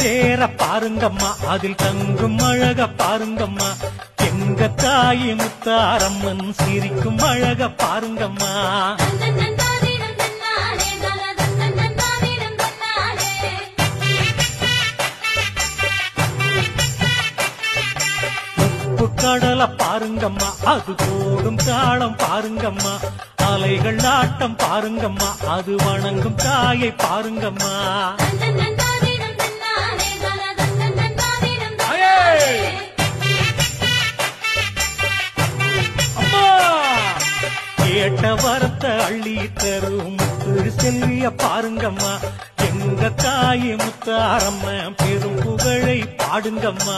தேர பாருங்கம்மா, அதில் தங்கும் அழக பாருங்கம்மா. எங்க தாயி முத்தாரம்மன் சிரிக்கும் அழக பாருங்கம்மா. உப்பு கடலை பாருங்கம்மா, அது போடும் தாளம் பாருங்கம்மா. அலைகள் ஆட்டம் பாருங்கம்மா, அது வணங்கும் தாயை பாருங்கம்மா. கேட்ட வரத்த அள்ளி தரும் முத்து செல்விய பாருங்கம்மா. எங்க தாயி முத்தாரம்ம பெரும் புகழை பாடுங்கம்மா.